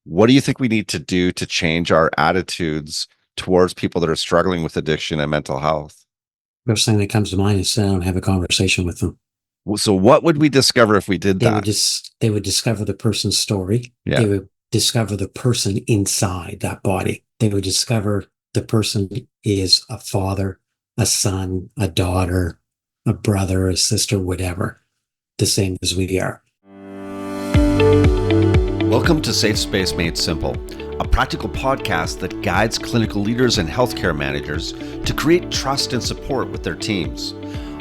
What do you think we need to do to change our attitudes towards people that are struggling with addiction and mental health? First thing that comes to mind is sit down and have a conversation with them. So what would we discover if we did that? They would discover the person's story. Yeah. They would discover the person inside that body. They would discover the person is a father, a son, a daughter, a brother, a sister, whatever, the same as we are. Welcome to Safe Space Made Simple, a practical podcast that guides clinical leaders and healthcare managers to create trust and support with their teams.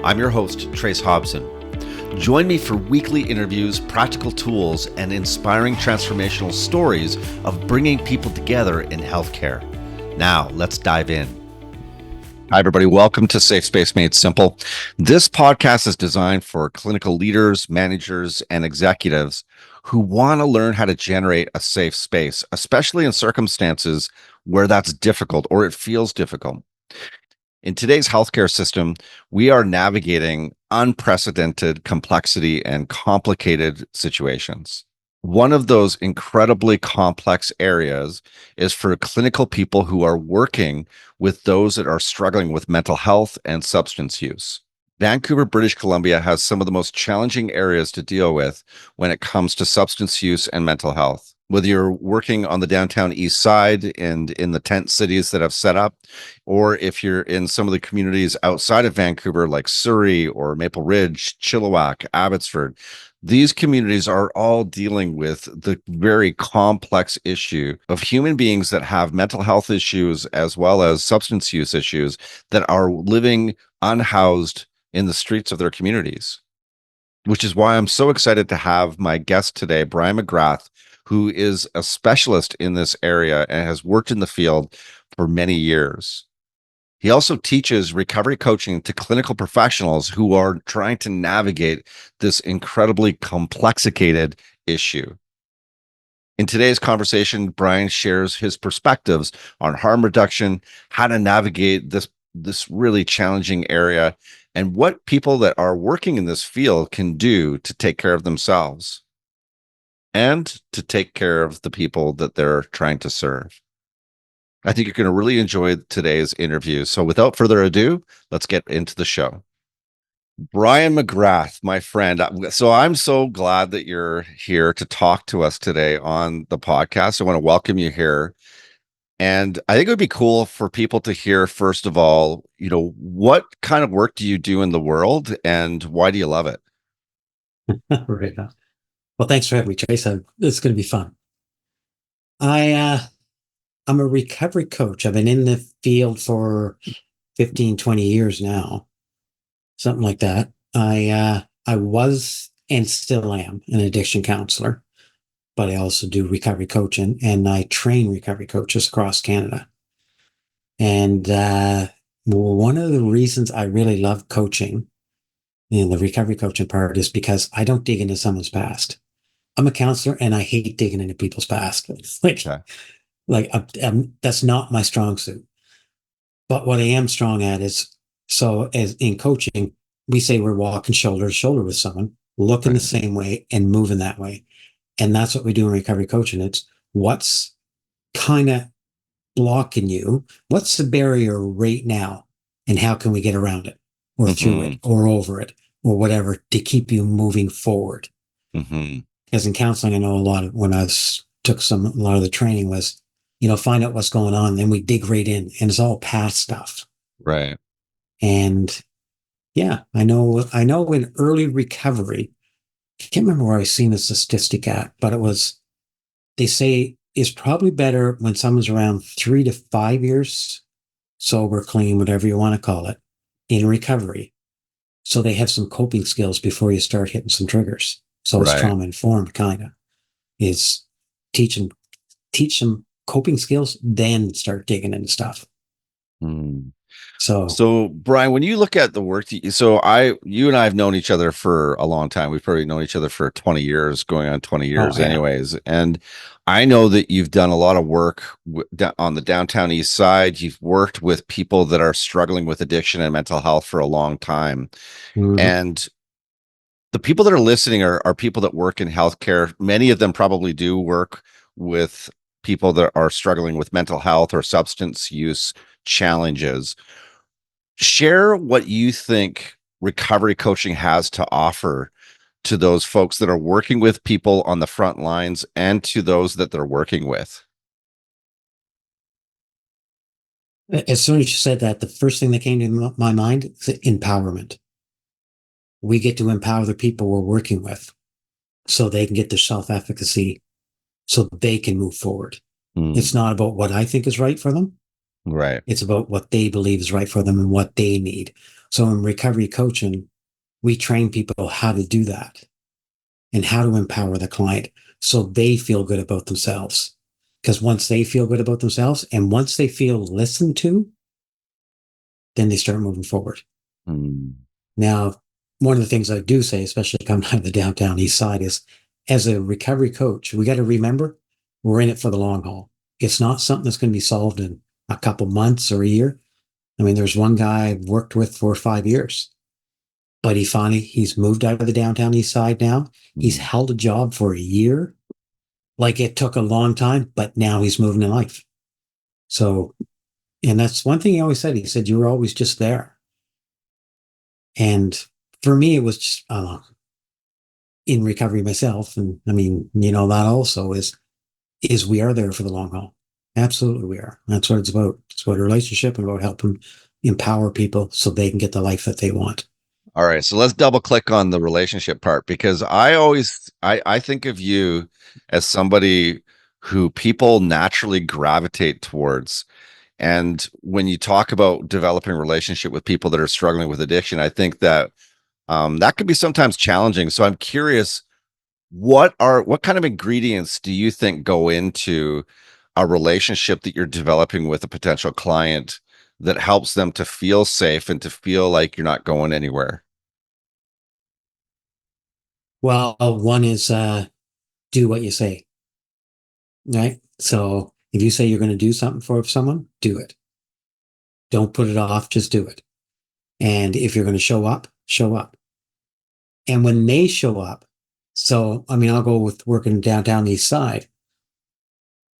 I'm your host, Trace Hobson. Join me for weekly interviews, practical tools, and inspiring transformational stories of bringing people together in healthcare. Now, let's dive in. Hi, everybody. Welcome to Safe Space Made Simple. This podcast is designed for clinical leaders, managers, and executives who want to learn how to generate a safe space, especially in circumstances where that's difficult or it feels difficult. In today's healthcare system, we are navigating unprecedented complexity and complicated situations. One of those incredibly complex areas is for clinical people who are working with those that are struggling with mental health and substance use. Vancouver, British Columbia has some of the most challenging areas to deal with when it comes to substance use and mental health. Whether you're working on the downtown east side and in the tent cities that have set up, or if you're in some of the communities outside of Vancouver, like Surrey or Maple Ridge, Chilliwack, Abbotsford, these communities are all dealing with the very complex issue of human beings that have mental health issues as well as substance use issues that are living unhoused in the streets of their communities, which is why I'm so excited to have my guest today, Brian McGrath, who is a specialist in this area and has worked in the field for many years. He also teaches recovery coaching to clinical professionals who are trying to navigate this incredibly complicated issue. In today's conversation, Brian shares his perspectives on harm reduction, how to navigate this really challenging area, and what people that are working in this field can do to take care of themselves and to take care of the people that they're trying to serve. I think you're going to really enjoy today's interview. So without further ado, let's get into the show. Brian McGrath, my friend. So I'm so glad that you're here to talk to us today on the podcast. I want to welcome you here. And I think it would be cool for people to hear, first of all, what kind of work do you do in the world and why do you love it? Right. Well, thanks for having me, Trace. It's going to be fun. I'm a recovery coach. I've been in the field for 15, 20 years now, something like that. I was and still am an addiction counselor, but I also do recovery coaching and I train recovery coaches across Canada. And one of the reasons I really love coaching in the recovery coaching part is because I don't dig into someone's past. I'm a counselor and I hate digging into people's past. It's that's not my strong suit. But what I am strong at is, so as in coaching, we say we're walking shoulder to shoulder with someone, looking the same way and moving that way. And that's what we do in recovery coaching. It's what's kind of blocking you? What's the barrier right now? And how can we get around it or through it or over it or whatever to keep you moving forward? Because in counseling, I know a lot of when I took a lot of the training was, find out what's going on. Then we dig right in and it's all past stuff. Right. And yeah, I know in early recovery, I can't remember where I seen the statistic at, but they say it's probably better when someone's around 3 to 5 years sober, clean, whatever you want to call it, in recovery. So they have some coping skills before you start hitting some triggers. So it's trauma informed, kind of, is teach them coping skills, then start digging into stuff. So Brian, when you look at the work you and I have known each other for a long time. We've probably known each other for 20 years, going on 20 years anyways. And I know that you've done a lot of work on the downtown east side. You've worked with people that are struggling with addiction and mental health for a long time. And the people that are listening are people that work in healthcare. Many of them probably do work with people that are struggling with mental health or substance use challenges. Share what you think recovery coaching has to offer to those folks that are working with people on the front lines and to those that they're working with. As soon as you said that, the first thing that came to my mind is empowerment. We get to empower the people we're working with so they can get their self-efficacy, so they can move forward. It's not about what I think is right for them. Right. It's about what they believe is right for them and what they need. So in recovery coaching, we train people how to do that and how to empower the client so they feel good about themselves. Because once they feel good about themselves and once they feel listened to, then they start moving forward. Now, one of the things I do say, especially coming out of the downtown east side, is as a recovery coach, we got to remember we're in it for the long haul. It's not something that's going to be solved in a couple months or a year. I mean, there's one guy I've worked with for 5 years, but he's moved out of the downtown east side now. He's held a job for a year. Like it took a long time, but now he's moving in life. So, and that's one thing he always said. He said, you were always just there. And for me, it was just, in recovery myself. And I mean, that also is we are there for the long haul. Absolutely we are. That's what it's about. It's about a relationship and about helping empower people so they can get the life that they want. All right. So let's double click on the relationship part, because I think of you as somebody who people naturally gravitate towards. And when you talk about developing a relationship with people that are struggling with addiction, I think that that can be sometimes challenging. So I'm curious, what kind of ingredients do you think go into a relationship that you're developing with a potential client that helps them to feel safe and to feel like you're not going anywhere? Well, one is do what you say, right? So if you say you're going to do something for someone, do it. Don't put it off, just do it. And if you're going to show up, show up. And when they show up, so, I mean, I'll go with working downtown east side.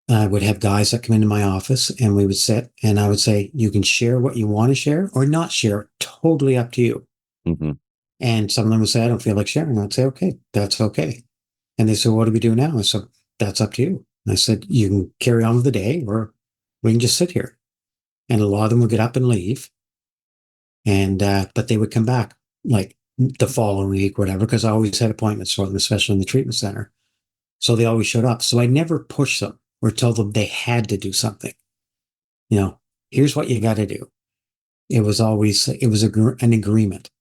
I would have guys that come into my office and we would sit and I would say, you can share what you want to share or not share, totally up to you. Mm-hmm. And some of them would say, I don't feel like sharing. I'd say, okay, that's okay. And they said, what do we do now? I said, that's up to you. And I said, you can carry on with the day or we can just sit here. And a lot of them would get up and leave. And, but they would come back like the following week, whatever, because I always had appointments for them, especially in the treatment center. So they always showed up. So I never pushed them or told them they had to do something. Here's what you got to do. It was an agreement.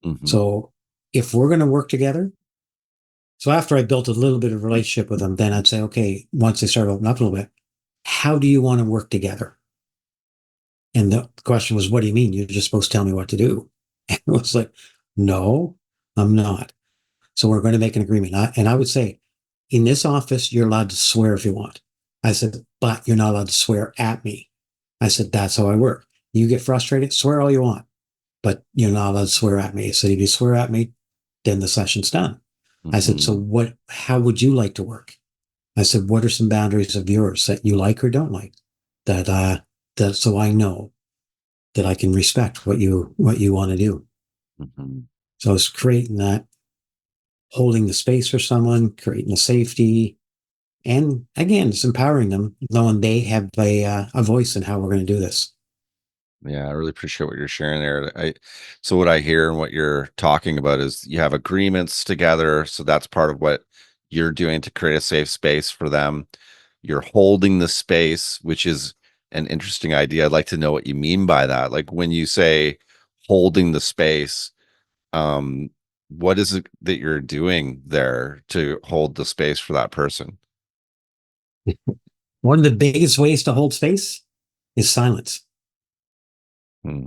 Mm-hmm. So if we're going to work together, so after I built a little bit of relationship with them, then I'd say, okay, once they start opening up a little bit, how do you want to work together? And the question was, what do you mean? You're just supposed to tell me what to do. And it was like, no, I'm not. So we're going to make an agreement. And I would say, in this office, you're allowed to swear if you want. I said, but you're not allowed to swear at me. I said, that's how I work. You get frustrated, swear all you want, but you're not allowed to swear at me. I said, if you swear at me, then the session's done. Mm-hmm. I said, so how would you like to work? I said, what are some boundaries of yours that you like or don't like? That so I know that I can respect what you want to do. Mm-hmm. So it's creating that, holding the space for someone, creating the safety, and again, it's empowering them, knowing they have a voice in how we're going to do this. Yeah, I really appreciate what you're sharing there. So what I hear and what you're talking about is you have agreements together. So that's part of what you're doing to create a safe space for them. You're holding the space, which is an interesting idea. I'd like to know what you mean by that. Like when you say holding the space, what is it that you're doing there to hold the space for that person? One of the biggest ways to hold space is silence.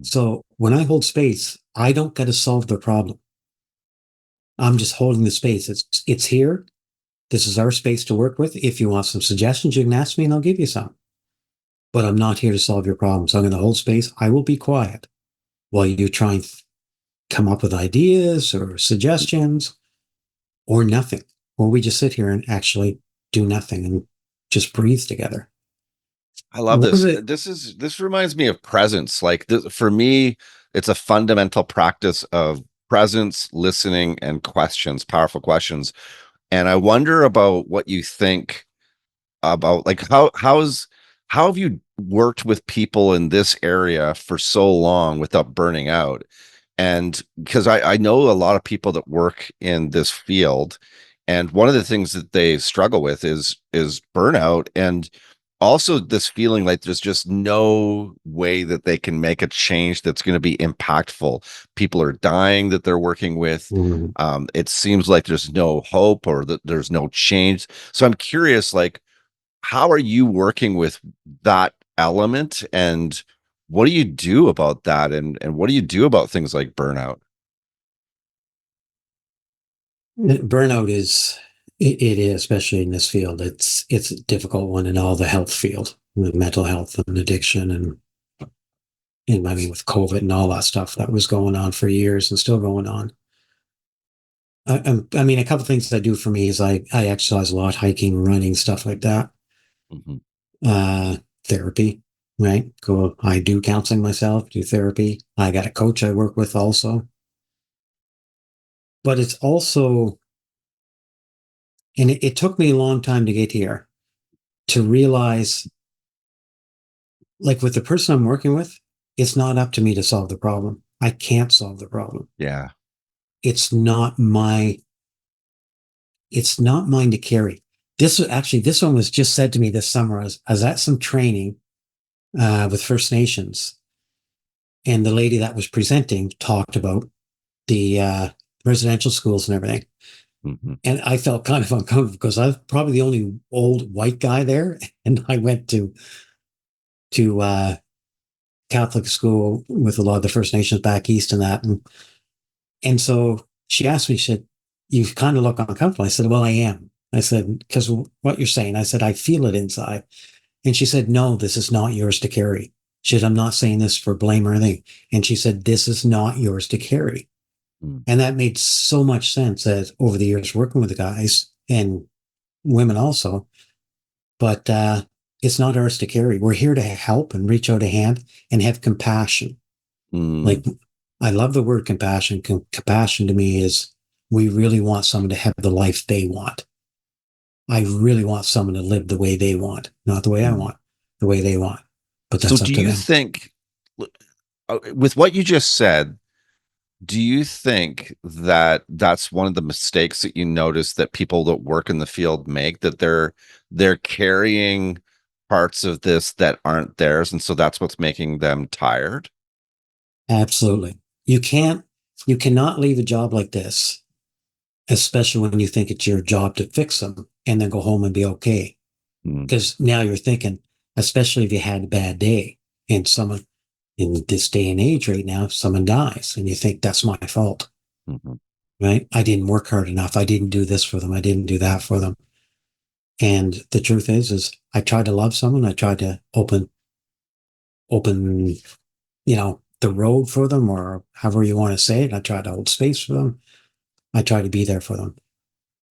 So when I hold space, I don't got to solve the problem. I'm just holding the space. It's here. This is our space to work with. If you want some suggestions, you can ask me and I'll give you some. But I'm not here to solve your problem. So I'm going to hold space. I will be quiet while you try and come up with ideas or suggestions or nothing. Or we just sit here and actually do nothing. And just breathe together. I love What was this. it? This reminds me of presence. Like for me, it's a fundamental practice of presence, listening, and questions, powerful questions. And I wonder about what you think about, like, how have you worked with people in this area for so long without burning out? And because I know a lot of people that work in this field, and one of the things that they struggle with is burnout, and also this feeling like there's just no way that they can make a change that's going to be impactful. People are dying that they're working with. Mhm. It seems like there's no hope, or that there's no change. So I'm curious, like, how are you working with that element, and what do you do about that, and what do you do about things like burnout? Burnout is it is, especially in this field. It's a difficult one in all the health field, the mental health and addiction, and I mean with COVID and all that stuff that was going on for years and still going on. I mean, a couple of things I do for me is I exercise a lot, hiking, running, stuff like that. Mhm. Uh, Therapy, right? Go. I do counseling myself, do therapy. I got a coach I work with also, but it's also, and it took me a long time to get here to realize, like with the person I'm working with, it's not up to me to solve the problem. I can't solve the problem. Yeah. It's not my, it's not mine to carry. This one was just said to me this summer. I was at some training with First Nations, and the lady that was presenting talked about the residential schools and everything. Hmm. And I felt kind of uncomfortable because I'm probably the only old white guy there. And I went to Catholic school with a lot of the First Nations back east and that. And so she asked me, she said, "You kind of look uncomfortable." I said, "Well, I am." I said, "Because what you're saying," I said, "I feel it inside." And she said, "No, this is not yours to carry." She said, "I'm not saying this for blame or anything." And she said, "This is not yours to carry." Mm. And that made so much sense as over the years working with the guys and women also. But it's not ours to carry. We're here to help and reach out a hand and have compassion. Mm. Like, I love the word compassion. Compassion to me is we really want someone to have the life they want. I really want someone to live the way they want, not the way I Mm. want, the way they want. But So that's do up to you them. think, with what you just said, do you think that that's one of the mistakes that you notice that people that work in the field make, that they're carrying parts of this that aren't theirs, and so that's what's making them tired? Absolutely. You can't, you cannot leave a job like this, especially when you think it's your job to fix them and then go home and be okay. Mm. Because now you're thinking, especially if you had a bad day and someone in this day and age right now, if someone dies and you think that's my fault, Mhm. right? I didn't work hard enough. I didn't do this for them. I didn't do that for them. And the truth is I tried to love someone. I tried to open, the road for them or however you want to say it. I tried to hold space for them. I tried to be there for them,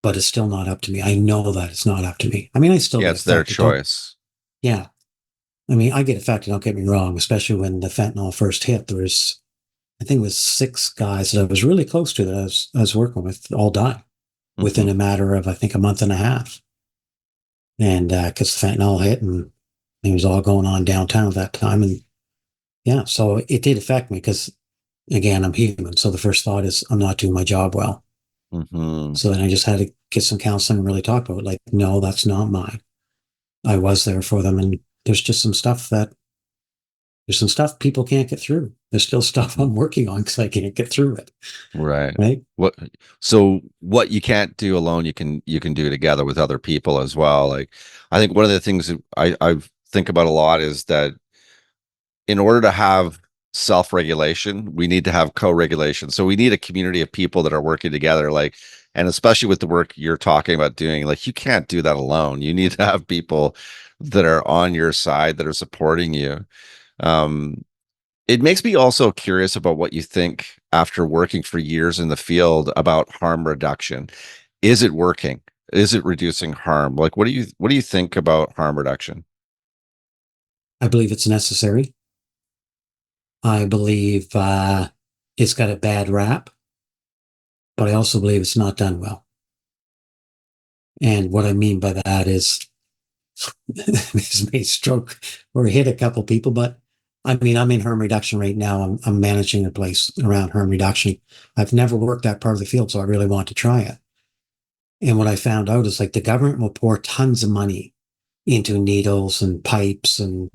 but it's still not up to me. I know that it's not up to me. I mean, I still Yeah, get it's their affected. Don't, choice. yeah. I mean, I get affected, don't get me wrong, especially when the fentanyl first hit. There was, I think it was 6 guys that I was really close to that I was working with all died within Hmm. a matter of, I think, a month and a half. And because the fentanyl hit and it was all going on downtown at that time. And yeah, so it did affect me because, again, I'm human. So the first thought is I'm not doing my job well. Hmm. So then I just had to get some counseling and really talk about it. Like, no, that's not mine. I was there for them. And there's just some stuff that there's some stuff people can't get through. There's still stuff Hmm. I'm working on because I can't get through it. Right. Right. What so what you can't do alone, you can do together with other people as well. Like, I think one of the things that I think about a lot is that in order to have self-regulation, we need to have co-regulation. So we need a community of people that are working together, like, and especially with the work you're talking about doing, like, you can't do that alone. You need to have people that are on your side, that are supporting you. Um, it makes me also curious about what you think after working for years in the field about harm reduction. Is it working? Is it reducing harm? Like, what do you think about harm reduction? I believe it's necessary. I believe it's got a bad rap, but I also believe it's not done well. And what I mean by that is this may stroke or hit a couple people, but I mean, I'm in harm reduction right now. I'm managing a place around harm reduction. I've never worked that part of the field, so I really want to try it. And what I found out is like the government will pour tons of money into needles and pipes and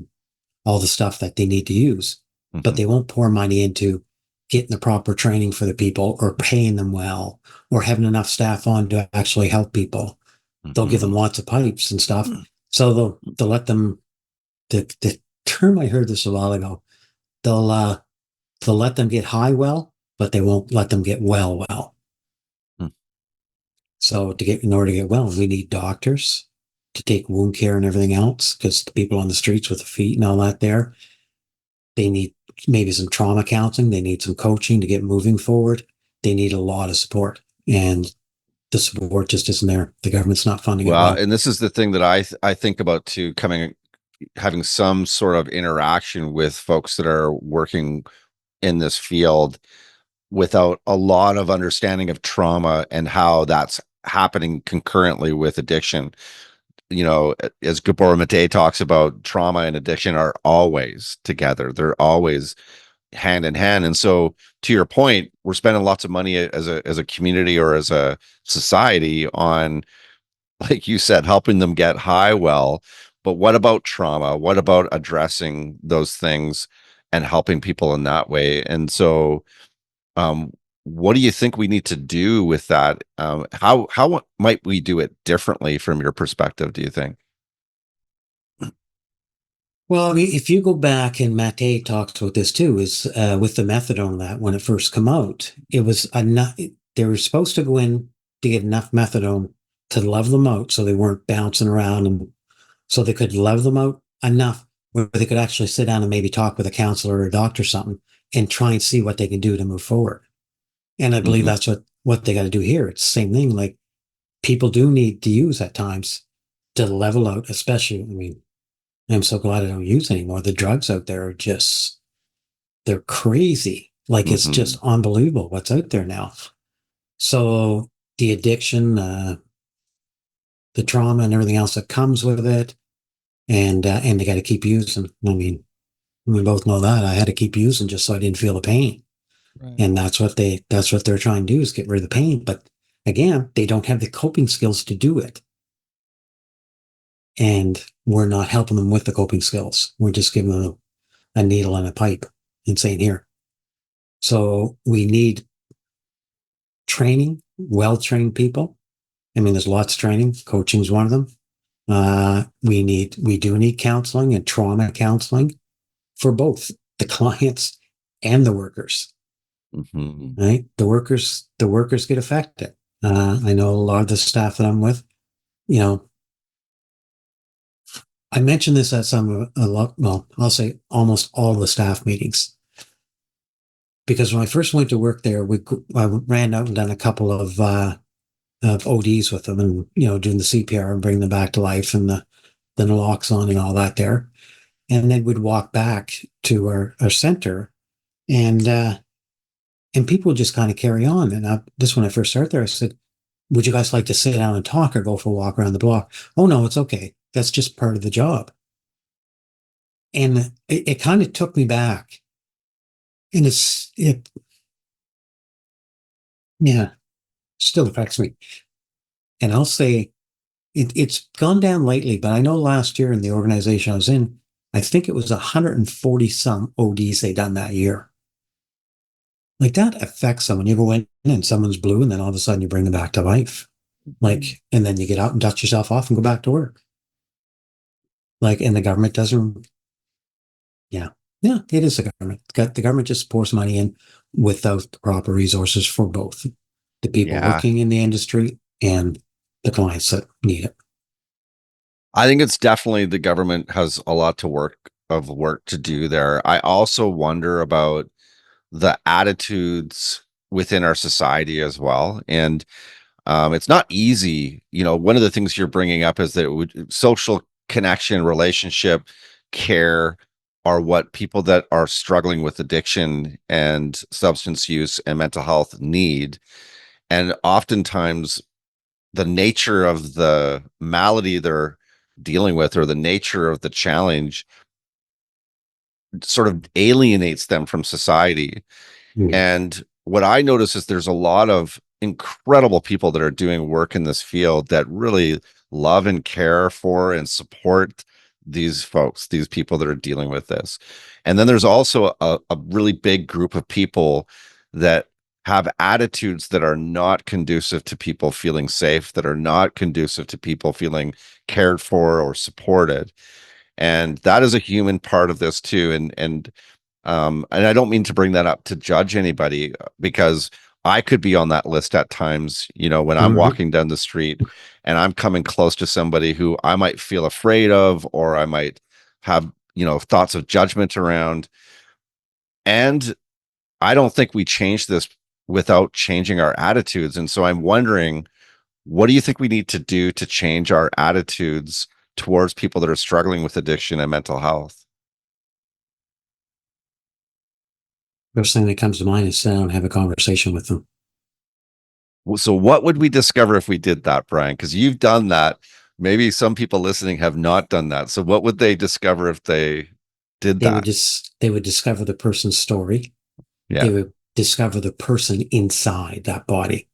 all the stuff that they need to use, but they won't pour money into getting the proper training for the people or paying them well or having enough staff on to actually help people. They'll give them lots of pipes and stuff. So they'll let them, the term I heard this a while ago, they'll let them get high well, but they won't let them get well. So in order to get well, we need doctors to take wound care and everything else, because the people on the streets with the feet and all that there, they need maybe some trauma counseling. They need some coaching to get moving forward. They need a lot of support, and the support just isn't there. The government's not funding it well. And this is the thing that I think about too, having some sort of interaction with folks that are working in this field without a lot of understanding of trauma and how that's happening concurrently with addiction. You know, as Gabor Mate talks about, trauma and addiction are always together. They're always hand in hand. And so to your point, we're spending lots of money as a community or as a society on, like you said, helping them get high well. But what about trauma? What about addressing those things and helping people in that way? And so what do you think we need to do with that? How might we do it differently from your perspective, do you think? Well, I mean, if you go back, and Mate talks about this too, is with the methadone, that when it first came out, it was enough. They were supposed to go in to get enough methadone to level them out, so they weren't bouncing around, and so they could level them out enough where they could actually sit down and maybe talk with a counselor or a doctor or something and try and see what they can do to move forward. And I believe that's what they got to do here. It's the same thing. Like, people do need to use at times to level out, especially, I mean, I'm so glad I don't use anymore. The drugs out there are just, they're crazy. Like, it's just unbelievable what's out there now. So the addiction, the trauma and everything else that comes with it, and they got to keep using. I mean, we both know that I had to keep using just so I didn't feel the pain. Right. And that's what they're trying to do, is get rid of the pain. But again, they don't have the coping skills to do it. And we're not helping them with the coping skills. We're just giving them a needle and a pipe and saying, here. So we need training, well-trained people. I mean, there's lots of training. Coaching is one of them. We do need counseling and trauma counseling for both the clients and the workers. Right? The workers get affected. I know a lot of the staff that I'm with, you know, I mentioned this at I'll say almost all the staff meetings. Because when I first went to work there, I ran out and done a couple of ODs with them, and, you know, doing the CPR and bring them back to life, and the naloxone and all that there. And then we'd walk back to our center, and people would just kind of carry on. And when I first started there, I said, would you guys like to sit down and talk or go for a walk around the block? Oh, no, it's okay. That's just part of the job. And it kind of took me back. And still affects me. And I'll say it's gone down lately, but I know last year in the organization I was in, I think it was 140 some ODs they done that year. Like, that affects someone. You go in and someone's blue, and then all of a sudden you bring them back to life. Like, and then you get out and dust yourself off and go back to work. Like, and the government doesn't. Yeah, it is the government. The government just pours money in without the proper resources for both the people working in the industry and the clients that need it. I think it's definitely, the government has a lot of work to do there. I also wonder about the attitudes within our society as well. And It's not easy. One of the things you're bringing up is that social connection, relationship, care are what people that are struggling with addiction and substance use and mental health need. And oftentimes, the nature of the malady they're dealing with or the nature of the challenge sort of alienates them from society. Mm. And what I notice is there's a lot of incredible people that are doing work in this field that really love and care for and support these folks, these people that are dealing with this. And then there's also a really big group of people that have attitudes that are not conducive to people feeling safe, that are not conducive to people feeling cared for or supported. And that is a human part of this too. And I don't mean to bring that up to judge anybody, because I could be on that list at times, when I'm Mhm. walking down the street and I'm coming close to somebody who I might feel afraid of, or I might have, thoughts of judgment around. And I don't think we change this without changing our attitudes. And so I'm wondering, what do you think we need to do to change our attitudes towards people that are struggling with addiction and mental health? First thing that comes to mind is sit down and have a conversation with them. So what would we discover if we did that, Brian? Because you've done that. Maybe some people listening have not done that. So what would they discover if they did that? They would discover the person's story. They Yeah. would discover the person inside that body,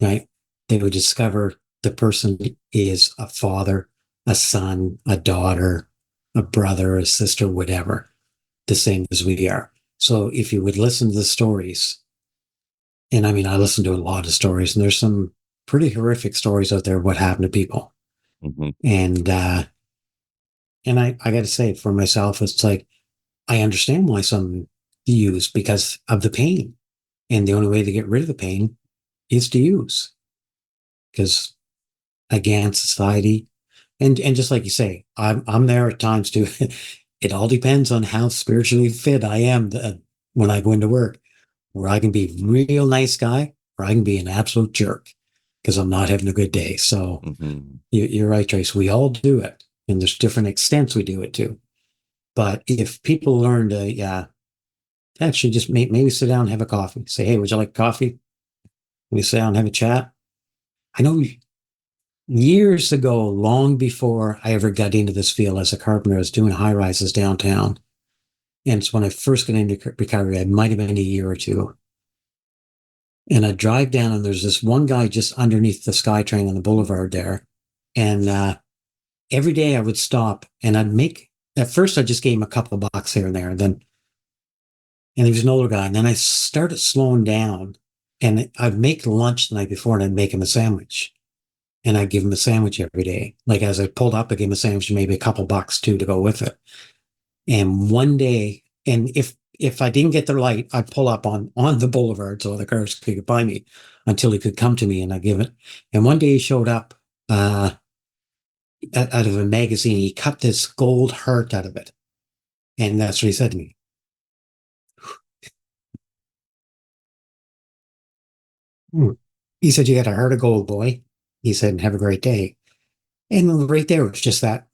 right? They would discover the person is a father, a son, a daughter, a brother, a sister, whatever, the same as we are. So if you would listen to the stories, and I mean, I listen to a lot of stories, and there's some pretty horrific stories out there what happened to people. Hmm. And I got to say, for myself, it's like I understand why some use because of the pain, and the only way to get rid of the pain is to use. Because again, society, and just like you say, I'm there at times too. It all depends on how spiritually fit I am when I go into work, where I can be real nice guy, or I can be an absolute jerk because I'm not having a good day. So Hmm. you're right, Trace. We all do it, and there's different extents we do it to. But if people learn to, yeah, actually just maybe sit down and have a coffee. Say, hey, would you like coffee? We sit down and have a chat. I know years ago, long before I ever got into this field as a carpenter, I was doing high rises downtown. And it's when I first got into recovery, I might have been a year or two. And I drive down, and there's this one guy just underneath the SkyTrain on the boulevard there. And every day I would stop and at first I just gave him a couple of bucks here and there. And he was an older guy. And then I started slowing down, and I'd make lunch the night before and I'd make him a sandwich. And I'd give him a sandwich every day. Like as I pulled up, I gave him a sandwich, maybe a couple bucks too to go with it. And one day, and if I didn't get the light, I'd pull up on the boulevard so the cars could get by me until he could come to me and I give it. And one day he showed up out of a magazine. He cut this gold heart out of it. And that's what he said to me. "Hmm." He said, "You got a heart of gold, boy." He said, "And have a great day." And right there was just that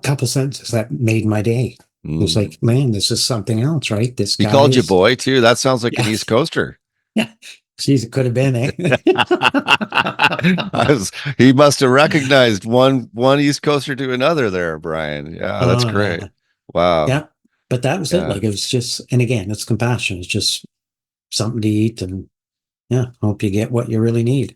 couple sentences that made my day. It was Mm. like, man, this is something else, right? This He guy called you is, boy too. That sounds like an yeah, East Coaster. yeah. Geez, it could have been, eh? He must have recognized one East Coaster to another there, Brian. Yeah, that's Oh, great. yeah. Wow. Yeah. But that was it. Yeah. Like, it was just, and again, it's compassion. It's just something to eat. And yeah, hope you get what you really need.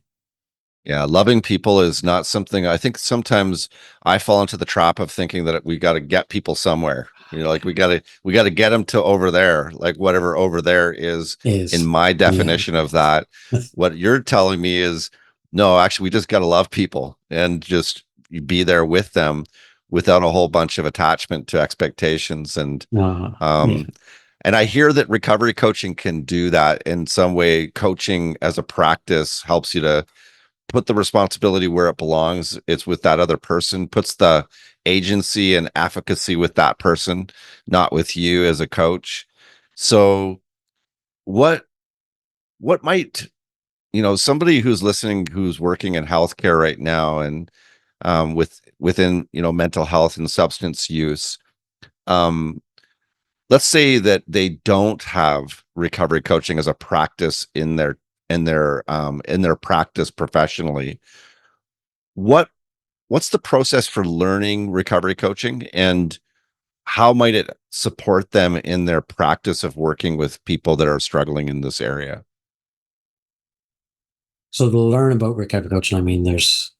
Yeah, loving people is not something. I think sometimes I fall into the trap of thinking that we got to get people somewhere. Like we got to get them to over there, like whatever over there is in Is, my yeah. definition of that. What you're telling me is no, actually we just got to love people and just be there with them without a whole bunch of attachment to expectations. Yeah. Um and I hear that recovery coaching can do that in some way. Coaching as a practice helps you to put the responsibility where it belongs. It's with that other person, puts the agency and efficacy with that person, not with you as a coach. So what might, somebody who's listening, who's working in healthcare right now, and within mental health and substance use, um, let's say that they don't have recovery coaching as a practice in their practice professionally. What what's the process for learning recovery coaching, and how might it support them in their practice of working with people that are struggling in this area? So to learn about recovery coaching, I mean, there's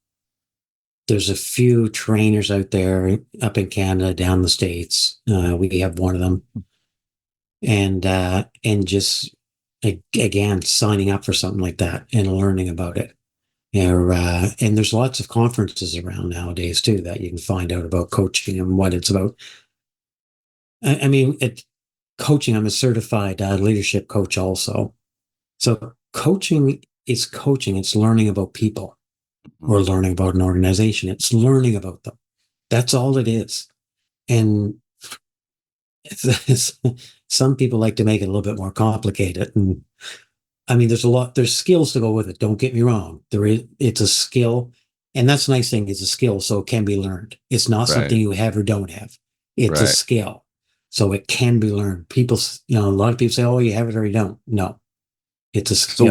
a few trainers out there up in Canada, down the States. We have one of them, and just again signing up for something like that and learning about it. And there's lots of conferences around nowadays too that you can find out about coaching and what it's about. I mean, coaching. I'm a certified leadership coach also. So coaching is coaching. It's learning about people or learning about an organization. It's learning about them. That's all it is. And some people like to make it a little bit more complicated. And I mean, there's skills to go with it. Don't get me wrong. It's a skill. And that's the nice thing. It's a skill. So it can be learned. It's not something you have or don't have. It's a skill. So it can be learned. People, a lot of people say, oh, you have it or you don't. No, it's a skill.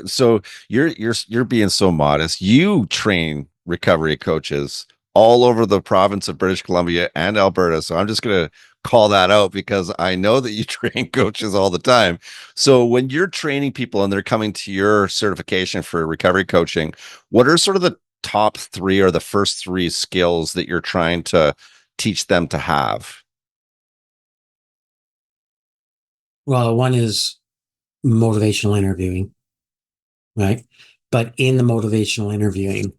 So you're being so modest. You train recovery coaches all over the province of British Columbia and Alberta. So I'm just going to call that out because I know that you train coaches all the time. So when you're training people and they're coming to your certification for recovery coaching, what are sort of the top three or the first three skills that you're trying to teach them to have? Well, one is motivational interviewing, right? But in the motivational interviewing,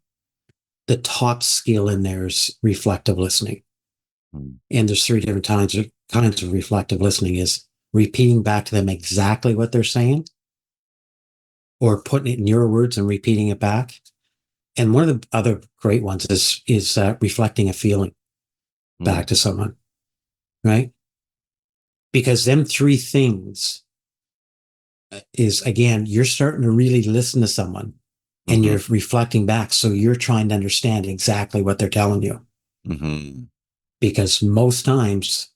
the top skill in there is reflective listening. And there's three different kinds of reflective listening: is repeating back to them exactly what they're saying, or putting it in your words and repeating it back. And one of the other great ones is reflecting a feeling back to someone, right? Because them three things is, again, you're starting to really listen to someone and you're reflecting back. So you're trying to understand exactly what they're telling you. Because most times,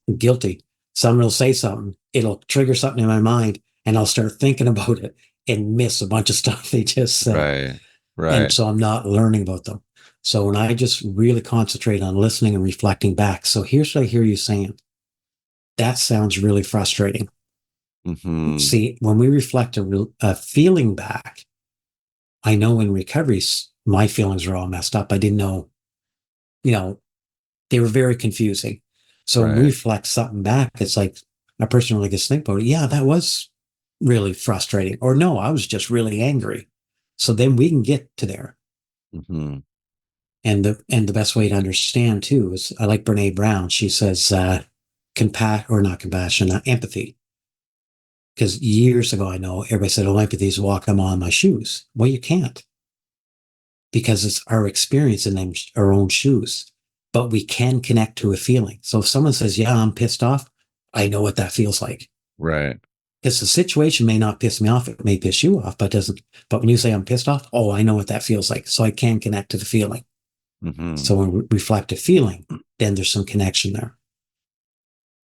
I'm guilty, someone will say something, it'll trigger something in my mind, and I'll start thinking about it and miss a bunch of stuff they just said. Right. And so I'm not learning about them. So when I just really concentrate on listening and reflecting back, so here's what I hear you saying. That sounds really frustrating. See, when we reflect a feeling back, I know in recovery, my feelings are all messed up. I didn't know, they were very confusing. So when we reflect something back, it's like a person really gets to think about it. Yeah, that was really frustrating. Or no, I was just really angry. So then we can get to there. And the best way to understand too is, I like Brene Brown. She says, empathy. Because years ago, I know everybody said, oh, empathy is walking on my shoes. Well, you can't, because it's our experience in our own shoes. But we can connect to a feeling. So if someone says, yeah, I'm pissed off, I know what that feels like. Right. Because the situation may not piss me off. It may piss you off, but when you say I'm pissed off, oh, I know what that feels like. So I can connect to the feeling. So when we reflect a feeling, then there's some connection there.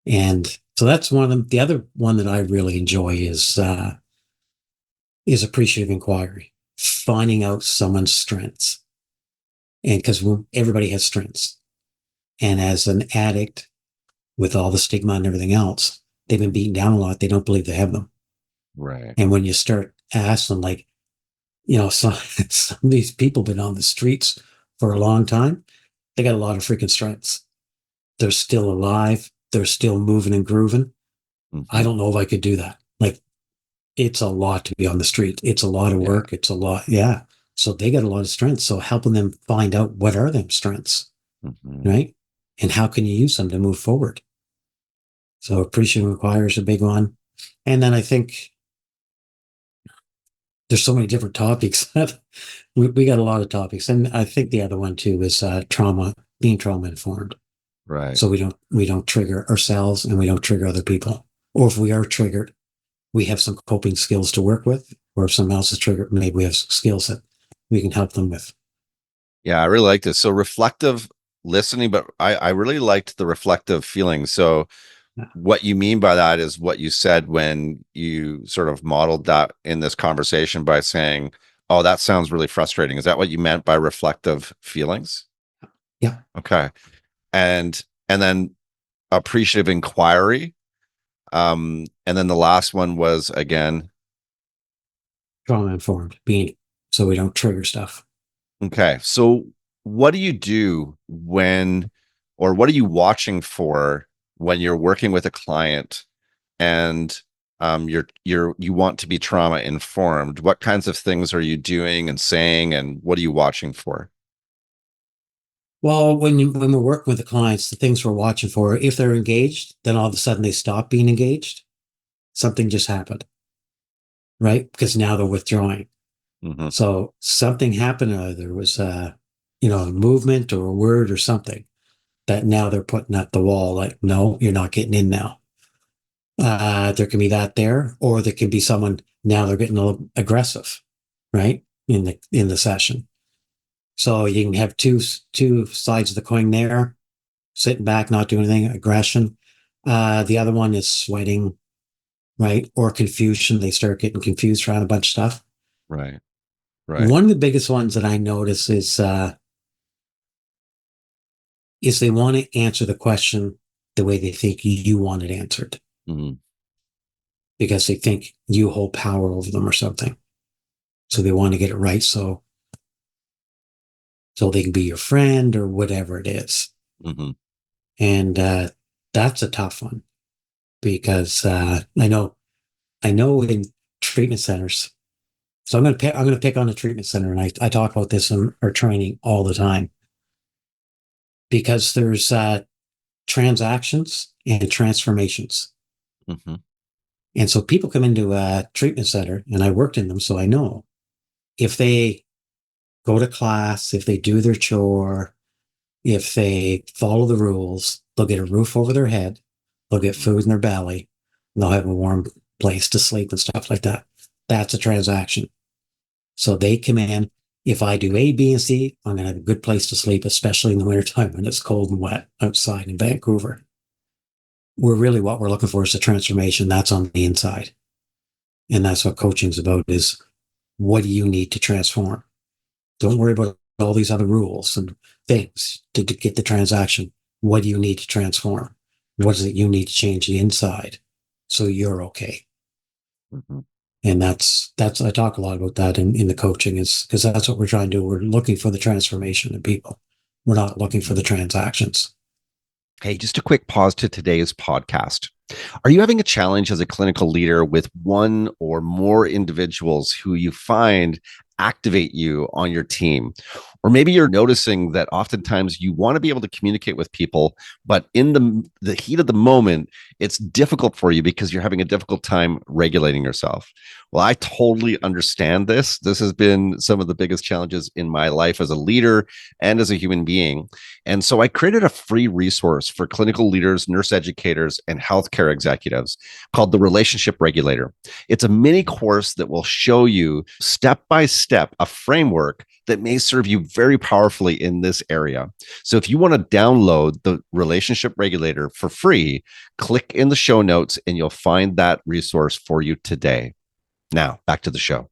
And so that's one of them. The other one that I really enjoy is appreciative inquiry, finding out someone's strengths. And because everybody has strengths. And as an addict, with all the stigma and everything else, they've been beaten down a lot. They don't believe they have them. Right. And when you start asking, like, some of these people been on the streets for a long time, they got a lot of freaking strengths. They're still alive. They're still moving and grooving. I don't know if I could do that. Like, it's a lot to be on the street. It's a lot of work. It's a lot. Yeah. So they got a lot of strengths. So helping them find out what are them strengths, right? And how can you use them to move forward? So appreciation requires a big one. And then I think there's so many different topics that we got a lot of topics. And I think the other one too is being trauma informed. Right. So we don't trigger ourselves and we don't trigger other people. Or if we are triggered, we have some coping skills to work with, or if someone else is triggered, maybe we have skills that we can help them with. Yeah, I really like this. So reflective listening, but I really liked the reflective feeling. So what you mean by that is what you said when you sort of modeled that in this conversation by saying, oh, that sounds really frustrating. Is that what you meant by reflective feelings? Yeah. Okay. And then appreciative inquiry. And then the last one was again. Trauma informed, being so we don't trigger stuff. Okay. So what do you do or what are you watching for when you're working with a client and you want to be trauma informed? What kinds of things are you doing and saying, and what are you watching for? Well, when we're working with the clients, the things we're watching for, if they're engaged, then all of a sudden they stop being engaged. Something just happened, right? Because now they're withdrawing. Mm-hmm. So something happened. There was a movement or a word or something that now they're putting at the wall. Like, no, you're not getting in now. There can be that there, or there can be someone now they're getting a little aggressive, right? In the session. So you can have two sides of the coin there, sitting back, not doing anything, aggression. The other one is sweating, right? Or confusion. They start getting confused around a bunch of stuff. Right. One of the biggest ones that I notice is they want to answer the question the way they think you want it answered. Mm-hmm. Because they think you hold power over them or something. So they want to get it right. So they can be your friend or whatever it is. Mm-hmm. And that's a tough one because I know in treatment centers. So I'm going to pick on a treatment center, and I talk about this in our training all the time because there's transactions and transformations. Mm-hmm. And so people come into a treatment center, and I worked in them, so I know if they go to class, if they do their chore, if they follow the rules, they'll get a roof over their head, they'll get food in their belly, and they'll have a warm place to sleep and stuff like that. That's a transaction. So they come in. If I do A, B, and C, I'm going to have a good place to sleep, especially in the wintertime when it's cold and wet outside in Vancouver. What we're looking for is a transformation. That's on the inside. And that's what coaching's about is what do you need to transform? Don't worry about all these other rules and things to get the transaction. What do you need to transform? What is it you need to change the inside so you're okay? Mm-hmm. And that's I talk a lot about that in the coaching is because that's what we're trying to do. We're looking for the transformation in people. We're not looking for the transactions. Hey, just a quick pause to today's podcast. Are you having a challenge as a clinical leader with one or more individuals who you find activate you on your team? Or maybe you're noticing that oftentimes you want to be able to communicate with people, but in the heat of the moment, it's difficult for you because you're having a difficult time regulating yourself. Well, I totally understand this. This has been some of the biggest challenges in my life as a leader and as a human being. And so I created a free resource for clinical leaders, nurse educators, and healthcare executives called the Relationship Regulator. It's a mini course that will show you step by step a framework that may serve you very powerfully in this area. So if you want to download the Relationship Regulator for free, click in the show notes and you'll find that resource for you today. Now, back to the show.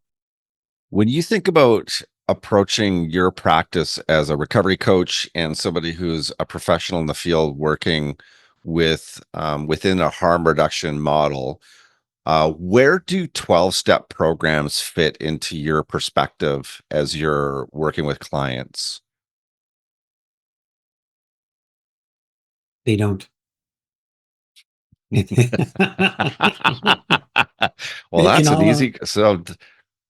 When you think about approaching your practice as a recovery coach and somebody who's a professional in the field working with within a harm reduction model, where do 12-step programs fit into your perspective as you're working with clients? They don't. Well, that's an easy. So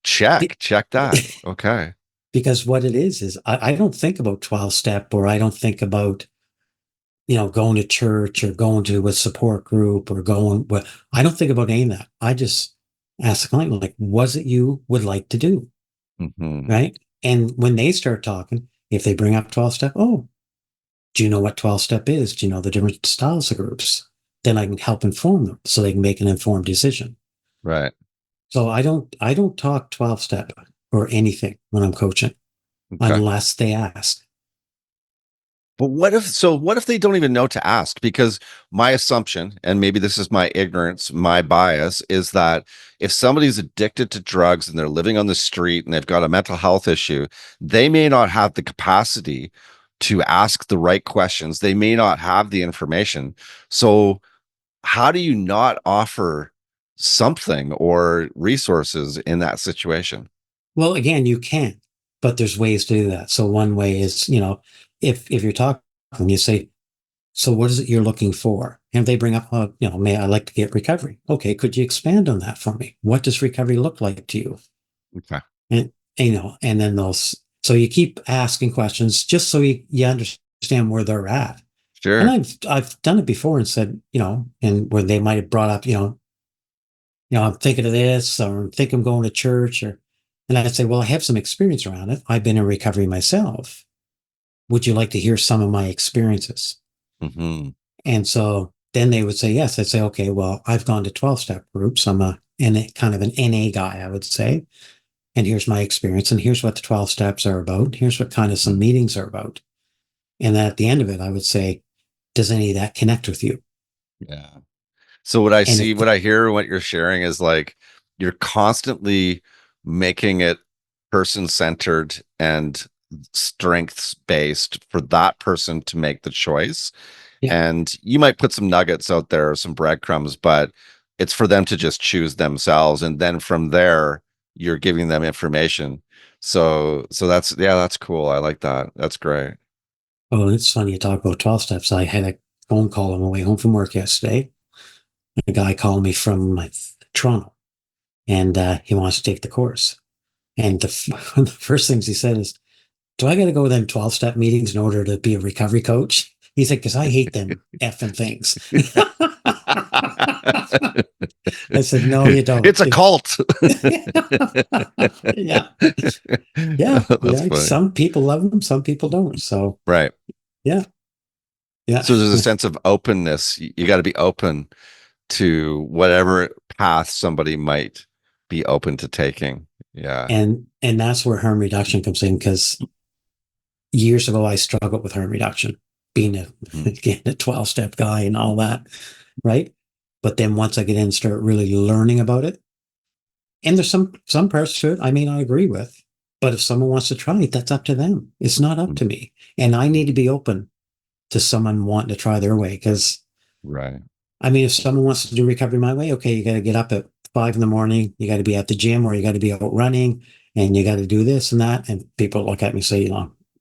check that. Okay. Because what it is I don't think about 12-step, or I don't think about, going to church or going to a support group or I don't think about any of that. I just ask the client, like, what's it you would like to do? Mm-hmm. Right. And when they start talking, if they bring up 12-step, oh, do you know what 12-step is? Do you know the different styles of groups? Then I can help inform them so they can make an informed decision. Right. So I don't talk 12 step or anything when I'm coaching Okay. unless they ask. But what if they don't even know to ask? Because my assumption, and maybe this is my ignorance, my bias, is that if somebody's addicted to drugs and they're living on the street and they've got a mental health issue, they may not have the capacity to ask the right questions. They may not have the information. So how do you not offer something or resources in that situation? Well, again, you can, but there's ways to do that. So one way is, if you're talking, you say, so what is it you're looking for? And they bring up, may I like to get recovery? Okay, could you expand on that for me? What does recovery look like to you? Okay. And and then so you keep asking questions just so you understand where they're at. And Sure. I've done it before and said, and where they might have brought up, I'm thinking of this, or think I'm going to church, and I'd say, well, I have some experience around it. I've been in recovery myself. Would you like to hear some of my experiences? Hmm. And so then they would say yes. I'd say, okay, well, I've gone to 12-step groups. I'm kind of an NA guy, I would say. And here's my experience. And here's what the 12 steps are about. Here's what kind of some meetings are about. And then at the end of it, I would say, does any of that connect with you? Yeah. So what I And see, if, what I hear, what you're sharing is like you're constantly making it person centered and strengths based for that person to make the choice. yeah, And you might put some nuggets out there, some breadcrumbs, but it's for them to just choose themselves. And then from there, you're giving them information. So that's, yeah, that's cool. I like that. That's great. oh, it's funny you talk about 12 steps. I had a phone call on my way home from work yesterday. A guy called me from Toronto, and he wants to take the course. And one of the first things he said is, do I got to go to them 12-step meetings in order to be a recovery coach? He said, because I hate them effing things. I said, no, you don't. It's a cult. Yeah. Yeah. That's Yeah. funny. Some people love them, some people don't. So, Right. yeah. Yeah. So there's a sense of openness. You got to be open to whatever path somebody might be open to taking. Yeah. And that's where harm reduction comes in, because years ago I struggled with harm reduction, being Mhm. again a 12-step guy and all that, right? But then once I get in and start really learning about it, and there's some parts to it I may not agree with, but if someone wants to try it, that's up to them. It's not up to me. And I need to be open to someone wanting to try their way. Because Right. I mean, if someone wants to do recovery my way, okay, you got to get up at 5 in the morning, you got to be at the gym, or you got to be out running, and you got to do this and that. And people look at me and say,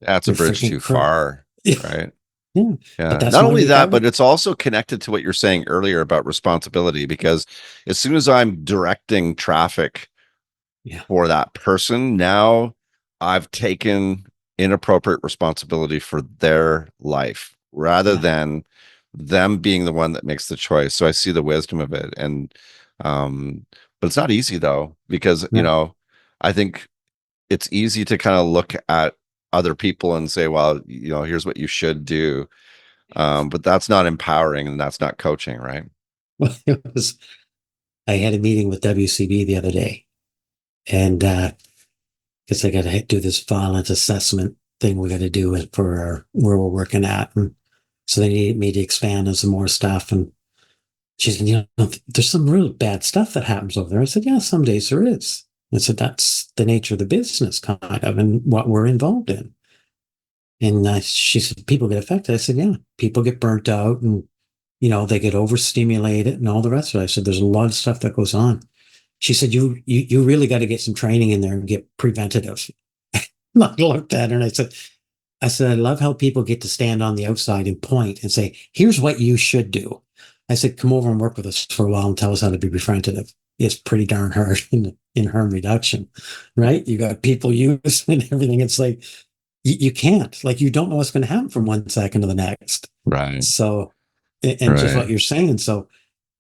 That's a you're bridge freaking too crazy. far. Yeah. Right. Yeah. But Yeah. that's Not my only that, recovery. but it's also connected to what you're saying earlier about responsibility, because as soon as I'm directing traffic Yeah. for that person, now I've taken inappropriate responsibility for their life rather Yeah. than them being the one that makes the choice. So I see the wisdom of it. And but it's not easy though, because No. I think it's easy to kind of look at other people and say, well, here's what you should do. But that's not empowering and that's not coaching, right? Well, I had a meeting with WCB the other day, and because I got to do this violence assessment thing we got to do for where we're working at. And so they needed me to expand on some more stuff. And she said, there's some real bad stuff that happens over there. I said, yeah, some days there is. I said, that's the nature of the business, kind of, and what we're involved in. And she said, people get affected. I said, yeah, people get burnt out, and, they get overstimulated and all the rest of it. I said, there's a lot of stuff that goes on. She said, you really got to get some training in there and get preventative. I looked at her and I said, I love how people get to stand on the outside and point and say, here's what you should do. I said, come over and work with us for a while and tell us how to be preventative. It's pretty darn hard in harm reduction, right? You got people use and everything. It's like, you can't, like, you don't know what's going to happen from one second to the next. Right. So, and just Right. what you're saying. So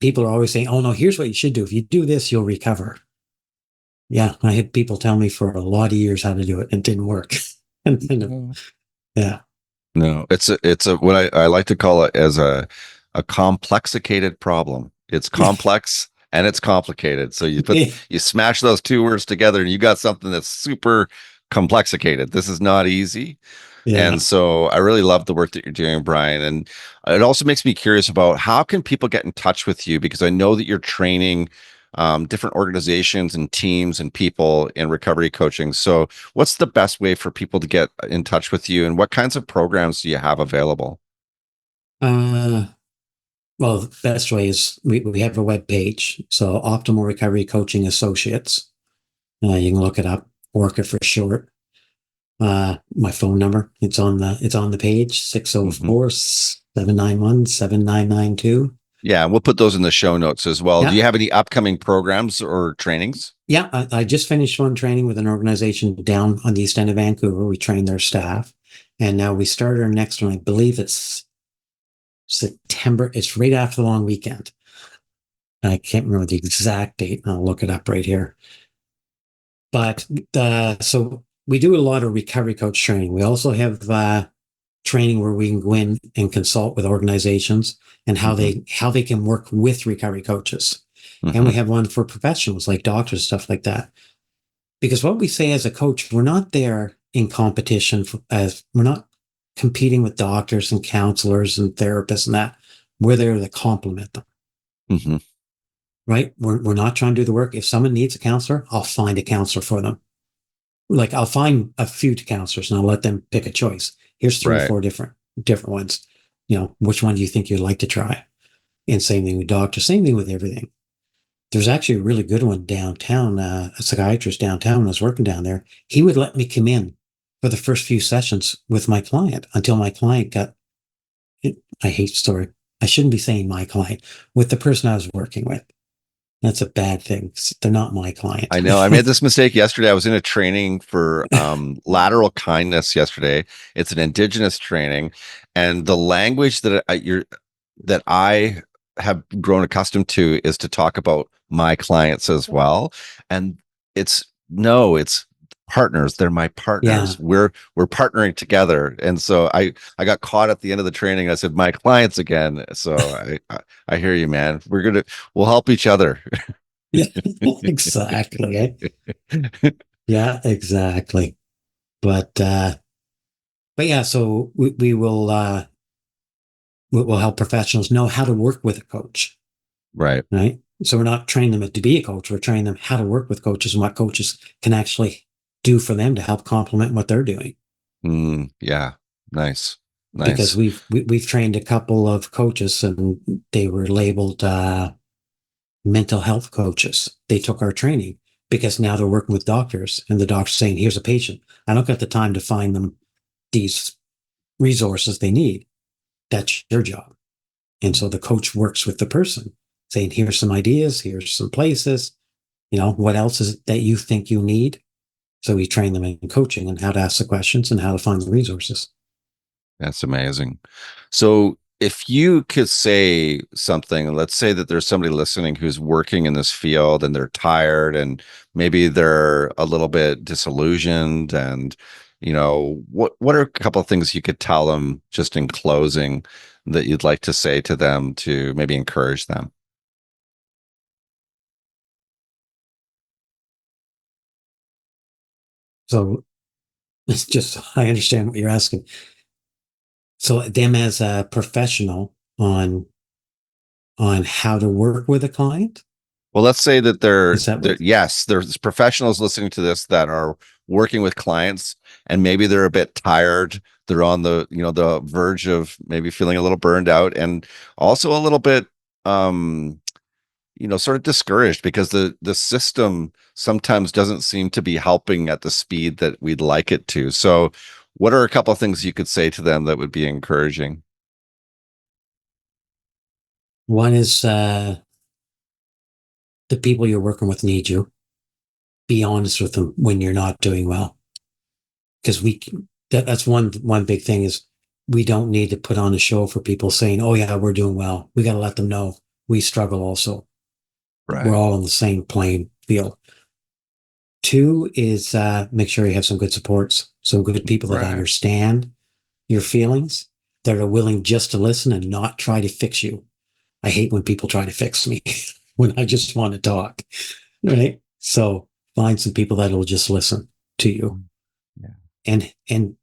people are always saying, oh no, here's what you should do. If you do this, you'll recover. Yeah. I had people tell me for a lot of years how to do it, and it didn't work. And yeah. No, it's a what I like to call it as a complexicated problem. It's complex and it's complicated. So you smash those two words together and you got something that's super complexicated. This is not easy. Yeah. And so I really love the work that you're doing, Brian. And it also makes me curious about how can people get in touch with you? Because I know that you're training different organizations and teams and people in recovery coaching. So what's the best way for people to get in touch with you, and what kinds of programs do you have available? Uh, well, the best way is we have a web page. So Optimal Recovery Coaching Associates. You can look it up, ORCA for short. My phone number, it's on the page, 604-791-7992. Yeah, and we'll put those in the show notes as well. Yeah. Do you have any upcoming programs or trainings? Yeah, I just finished one training with an organization down on the east end of Vancouver. We trained their staff, and now we started our next one. I believe it's September. It's right after the long weekend. I can't remember the exact date. I'll look it up right here. But so we do a lot of recovery coach training. We also have training where we can go in and consult with organizations and how they can work with recovery coaches. And we have one for professionals like doctors, stuff like that. Because what we say as a coach, we're not there in competition as we're not competing with doctors and counselors and therapists and that. We're there to complement them. Mm-hmm. Right? We're not trying to do the work. If someone needs a counselor, I'll find a counselor for them. Like I'll find a few counselors and I'll let them pick a choice. Here's three or four different ones. Which one do you think you'd like to try? And same thing with doctors, same thing with everything. There's actually a really good one downtown, a psychiatrist downtown when I was working down there. He would let me come in for the first few sessions with my client until my client got, I hate the story. I shouldn't be saying my client, with the person I was working with. That's a bad thing. They're not my client. I know. I made this mistake yesterday. I was in a training for lateral kindness yesterday. It's an Indigenous training, and the language that I have grown accustomed to is to talk about my clients as well. And it's partners. They're my partners. Yeah. We're partnering together. And so I got caught at the end of the training. I said, my clients again. So I hear you, man. We'll help each other. Yeah, exactly. Yeah, exactly. But yeah, so we'll help professionals know how to work with a coach. Right. Right. So we're not training them to be a coach. We're training them how to work with coaches and what coaches can actually do for them to help complement what they're doing. Yeah. Nice. Because we've trained a couple of coaches and they were labeled mental health coaches. They took our training because now they're working with doctors and the doctor's saying, here's a patient. I don't got the time to find them these resources they need. That's your job. And so the coach works with the person saying, here's some ideas, here's some places, what else is it that you think you need? So we train them in coaching and how to ask the questions and how to find the resources. That's amazing. So if you could say something, let's say that there's somebody listening who's working in this field and they're tired and maybe they're a little bit disillusioned, and what are a couple of things you could tell them just in closing that you'd like to say to them to maybe encourage them? So it's just, I understand what you're asking. So them as a professional on how to work with a client. Well, let's say that there's professionals listening to this that are working with clients and maybe they're a bit tired. They're on the verge of maybe feeling a little burned out and also a little bit, sort of discouraged because the system sometimes doesn't seem to be helping at the speed that we'd like it to. So what are a couple of things you could say to them that would be encouraging? One is the people you're working with need you. Be honest with them when you're not doing well. Because that's one big thing is we don't need to put on a show for people saying, oh yeah, we're doing well. We got to let them know we struggle also. Right. We're all on the same playing field. Two is make sure you have some good supports, some good people that understand your feelings, that are willing just to listen and not try to fix you. I hate when people try to fix me. when I just want to talk. Right. So find some people that will just listen to you. Yeah. And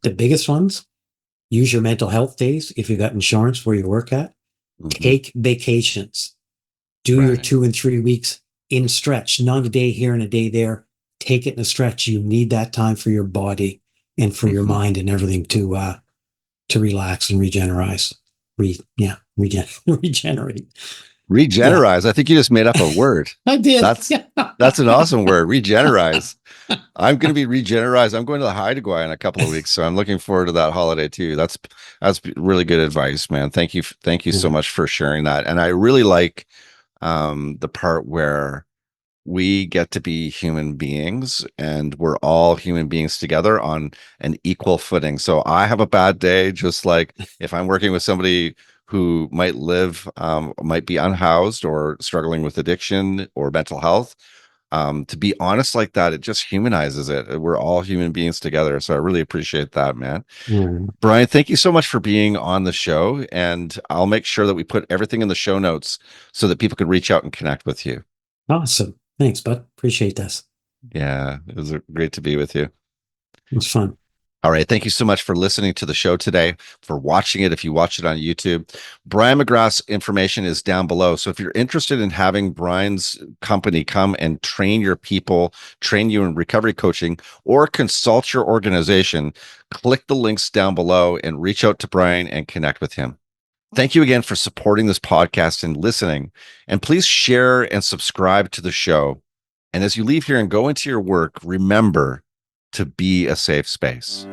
the biggest ones, use your mental health days. If you've got insurance where you work at, take vacations, do your 2 and 3 weeks in stretch, not a day here and a day there. Take it in a stretch. You need that time for your body and for your mind and everything to relax and regenerate. Regenerate. Regenerate. Yeah. I think you just made up a word. I did. That's an awesome word. Regenerate. I'm going to be regenerate. I'm going to the Hawaii in a couple of weeks, so I'm looking forward to that holiday too. That's really good advice, man. Thank you so much for sharing that. And I really like the part where we get to be human beings and we're all human beings together on an equal footing. So I have a bad day, just like if I'm working with somebody who might be unhoused or struggling with addiction or mental health. To be honest like that, it just humanizes it. We're all human beings together. So I really appreciate that, man. Brian, thank you so much for being on the show. And I'll make sure that we put everything in the show notes so that people can reach out and connect with you. Awesome. Thanks, bud. Appreciate this. Yeah, it was great to be with you. It was fun. All right. Thank you so much for listening to the show today, for watching it. If you watch it on YouTube, Brian McGrath's information is down below. So if you're interested in having Brian's company come and train your people, train you in recovery coaching, or consult your organization, click the links down below and reach out to Brian and connect with him. Thank you again for supporting this podcast and listening. And please share and subscribe to the show. And as you leave here and go into your work, remember to be a safe space.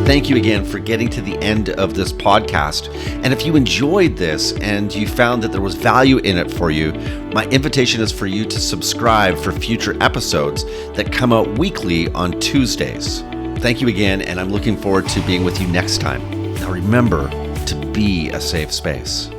Thank you again for getting to the end of this podcast. And if you enjoyed this and you found that there was value in it for you, my invitation is for you to subscribe for future episodes that come out weekly on Tuesdays. Thank you again, and I'm looking forward to being with you next time. Now remember to be a safe space.